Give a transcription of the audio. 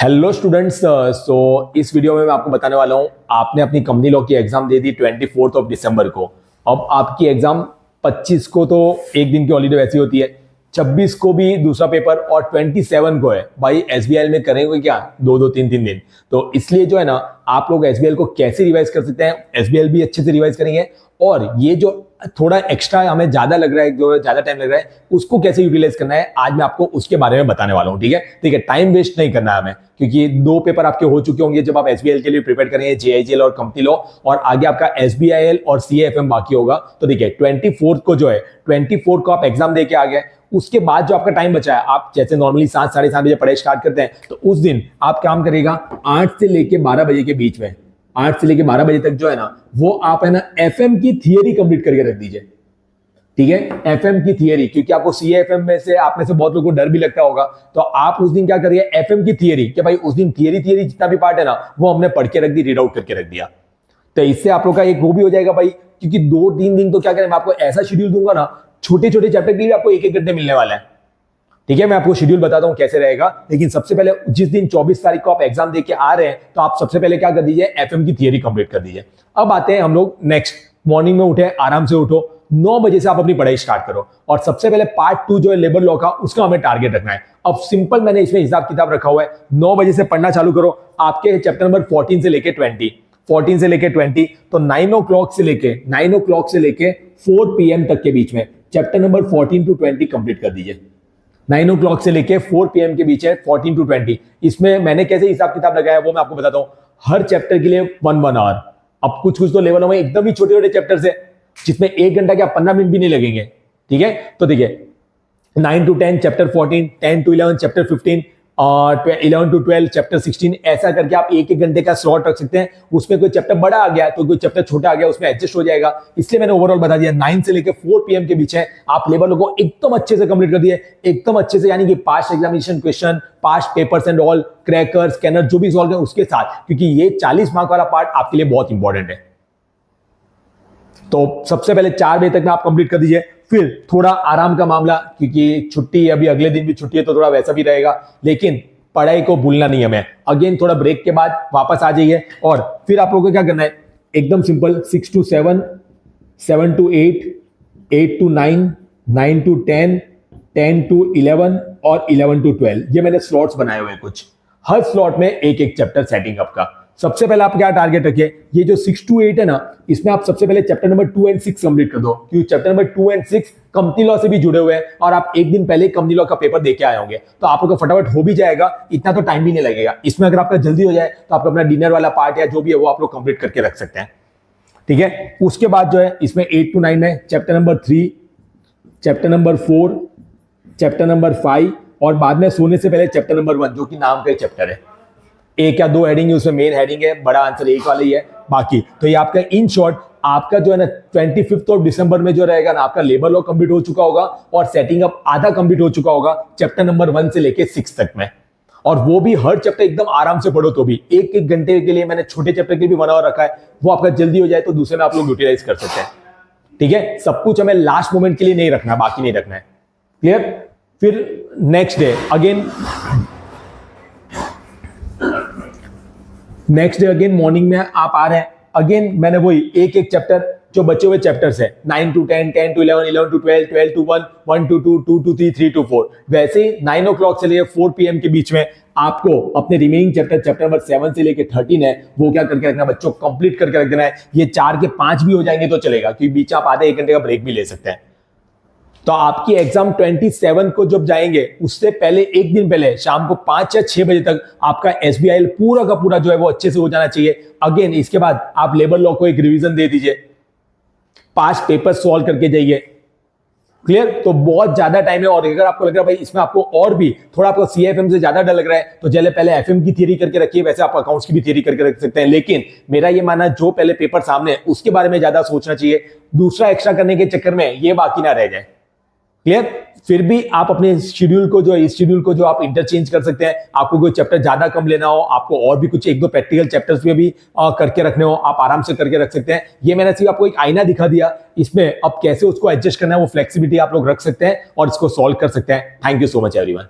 Hello students. सो इस video में मैं आपको बताने वाला हूं, आपने अपनी कंपनी लॉ की एग्जाम दे दी 24 दिसंबर को। अब आपकी एग्जाम 25 को तो एक दिन की हॉलीडे वैसी होती है, 26 को भी दूसरा पेपर और 27 को है। भाई एसबीआई में करेंगे क्या दो दो तीन तीन दिन, तो इसलिए जो है ना, आप लोग एसबीआई को कैसे रिवाइज कर सकते हैं, एसबीआई भी अच्छे से रिवाइज करेंगे और ये जो थोड़ा एक्स्ट्रा हमें ज्यादा लग रहा है, जो ज्यादा टाइम लग रहा है, उसको कैसे यूटिलाइज करना है आज मैं आपको उसके बारे में बताने वाला हूं। ठीक है, टाइम वेस्ट नहीं करना है हमें, क्योंकि दो पेपर आपके हो चुके होंगे जब आप एसबीआई के लिए प्रिपेयर करेंगे, जेआईजीएल और कंपनी लॉ, और आगे आपका एसबीआईएल और सीएएफएम बाकी होगा। तो ठीक है, 24 को जो है, 24 को आप एग्जाम दे के आ गए, उसके बाद जो आपका टाइम बचा है, आप जैसे नॉर्मली 7 साढ़े 7 बजे पढ़ाई स्टार्ट करते हैं, तो उस दिन आप काम करेगा 8 से लेके 12 बजे के बीच में, 8 से लेके 12 बजे तक जो है ना, वो आप है ना एफएम की थियरी कंप्लीट करके रख दीजिए। ठीक है, एफएम की थियरी, क्योंकि आपको सीएफएम में से आप में से बहुत लोगों को डर भी लगता होगा, तो आप उस दिन क्या करिए, एफएम की थियरी, कि भाई उस दिन थियरी जितना भी पार्ट है ना, वो हमने पढ़ के रख दी, रीड आउट करके रख दिया। तो इससे आप लोग का एक वो भी हो जाएगा भाई, क्योंकि 2-3 दिन तो क्या करें, मैं आपको ऐसा शेड्यूल दूंगा ना, छोटे छोटे चैप्टर के लिए आपको 1-1 घंटे मिलने वाला है। ठीक है, मैं आपको शेड्यूल बताता हूं कैसे रहेगा, लेकिन सबसे पहले जिस दिन 24 तारीख को आप एग्जाम देके आ रहे हैं, तो आप सबसे पहले क्या कर दीजिए, एफएम की थियरी कंप्लीट कर दीजिए। अब आते हैं हम लोग नेक्स्ट, मॉर्निंग में उठे, आराम से उठो, 9 बजे से आप अपनी पढ़ाई स्टार्ट करो, और सबसे पहले पार्ट 2 जो है लेबर लॉ का, उसका हमें टारगेट रखना है। अब सिंपल मैंने इसमें हिसाब किताब रखा हुआ है, 9 बजे से पढ़ना चालू करो, आपके चैप्टर नंबर 14 से लेके 20, तो 9 o'clock से लेके 4 PM तक के बीच में चैप्टर नंबर 14 to 20 कंप्लीट कर दीजिए। 9 o'clock से लेके 4 PM के बीच है 14 to 20। इसमें मैंने कैसे हिसाब किताब लगाया वो मैं आपको बताता हूं। हर चैप्टर के लिए 1 आवर। अब कुछ तो लेवल में एकदम ही छोटे छोटे चैप्टर है, जिसमें 1 घंटा क्या 15 मिनट भी नहीं लगेंगे। ठीक है, तो देखिए 9 to 10 चैप्टर 14, 10 to 11 चैप्टर 15 और 11 to 12 चैप्टर 16, ऐसा करके आप 1-1 घंटे का स्लॉट रख सकते हैं। उसमें कोई चैप्टर बड़ा आ गया तो कोई चैप्टर छोटा आ गया, उसमें एडजस्ट हो जाएगा। इसलिए मैंने ओवरऑल बता दिया 9 से लेकर 4 PM के बीच है, आप लेवल को एकदम अच्छे से कंप्लीट कर दिए, एकदम अच्छे से, यानी कि past examination question, past papers and all, cracker, scanner जो भी सॉल्व है उसके साथ, क्योंकि ये 40 मार्क वाला पार्ट आपके लिए बहुत इंपॉर्टेंट है। तो सबसे पहले 4 बजे तक में आप कंप्लीट कर दीजिए, फिर थोड़ा आराम का मामला, क्योंकि छुट्टी, अभी अगले दिन भी छुट्टी है तो थोड़ा वैसा भी रहेगा, लेकिन पढ़ाई को भूलना नहीं हमें। अगेन थोड़ा ब्रेक के बाद वापस आ जाइए, और फिर आप लोगों को क्या करना है, एकदम simple, 6 to 7, 7 to 8, 8 to 9, 9 to 10, 10 to 11 और 11 to 12, ये मैंने स्लॉट्स बनाए हुए हैं कुछ, हर स्लॉट में एक एक चैप्टर सेटिंग अप का। सबसे पहले आप क्या टारगेट रखिए, ये जो 6 to 8 है ना, इसमें आप सबसे पहले चैप्टर नंबर 2 and 6 कंप्लीट कर दो, क्योंकि chapter number 2 and 6 company law से भी जुड़े हुए हैं, और आप एक दिन पहले कंपनी लॉ का पेपर देके आए होंगे, तो आप लोग का फटाफट हो भी जाएगा, इतना तो टाइम भी नहीं लगेगा। इसमें अगर आपका जल्दी हो जाए तो आप अपना डिनर वाला पार्ट या जो भी है वो आप लोग कंप्लीट करके रख सकते हैं। ठीक है, उसके बाद जो है इसमें 8 to 9 में chapter number 3, chapter number 4, chapter number 5, और बाद में सोने से पहले चैप्टर नंबर 1, जो कि नाम का चैप्टर है, 1 या 2 हेडिंग है, उसमें मेन हेडिंग है, बड़ा आंसर एक वाला ही है बाकी। तो ये आपका इन शॉर्ट, आपका जो है ना 25 दिसंबर में जो रहेगा ना, आपका लेबर लॉ कंप्लीट हो चुका होगा, और सेटिंग अप आधा कंप्लीट हो चुका होगा चैप्टर नंबर 1 से लेके 6 तक में। और वो भी हर चैप्टर एकदम आराम से पढ़ो, तो भी 1-1 घंटे के लिए मैंने छोटे चैप्टर के लिए भी बना हुआ रखा है, वो आपका जल्दी हो जाए तो दूसरे में आप लोग यूटिलाइज कर सकते हैं। ठीक है, सब कुछ हमें लास्ट मोमेंट के लिए नहीं रखना, बाकी नहीं रखना है। क्लियर? फिर नेक्स्ट डे अगेन मॉर्निंग में आप आ रहे हैं, अगेन मैंने वही एक एक चैप्टर, जो बचे हुए चैप्टर्स है, 9 to 10, 10 to 11, 11 to 12, 12 to 1, 1 to 2, 2 to 3, 3 to 4, वैसे ही 9 o'clock से लेकर 4 PM के बीच में आपको अपने रिमेनिंग चैप्टर नंबर 7 से लेकर 13 है, वो क्या करके रखना है बच्चों, कंप्लीट करके रख देना है। ये 4 के 5 भी हो जाएंगे तो चलेगा, क्योंकि बीच आप आधे 1 घंटे का ब्रेक भी ले सकते हैं। तो आपकी एग्जाम 27 को जब जाएंगे, उससे पहले एक दिन पहले शाम को 5 या 6 बजे तक आपका एसबीआई पूरा का पूरा जो है वो अच्छे से हो जाना चाहिए। अगेन इसके बाद आप लेबर लॉ को एक रिवीजन दे दीजिए, पास्ट पेपर सॉल्व करके जाइए। क्लियर? तो बहुत ज्यादा टाइम है, और अगर आपको लग रहा है भाई इसमें आपको और भी थोड़ा आपको सीएफएम से ज्यादा डर लग रहा है, तो चले पहले एफएम की थियरी करके रखिए, वैसे आप अकाउंट्स की भी थियरी करके रख सकते हैं। लेकिन मेरा ये मानना, जो पहले पेपर सामने है उसके बारे में ज्यादा सोचना चाहिए, दूसरा एक्स्ट्रा करने के चक्कर में ये बाकी ना रह जाए। क्लियर? फिर भी आप अपने शेड्यूल को जो, इस शेड्यूल को जो आप इंटरचेंज कर सकते हैं, आपको कोई चैप्टर ज्यादा कम लेना हो, आपको और भी कुछ 1-2 प्रैक्टिकल चैप्टर्स में भी करके रखने हो, आप आराम से करके रख सकते हैं। ये मैंने सिर्फ आपको एक आईना दिखा दिया, इसमें अब कैसे उसको एडजस्ट करना है वो फ्लेक्सिबिलिटी आप लोग रख सकते हैं और इसको सॉल्व कर सकते हैं। Thank you so much everyone.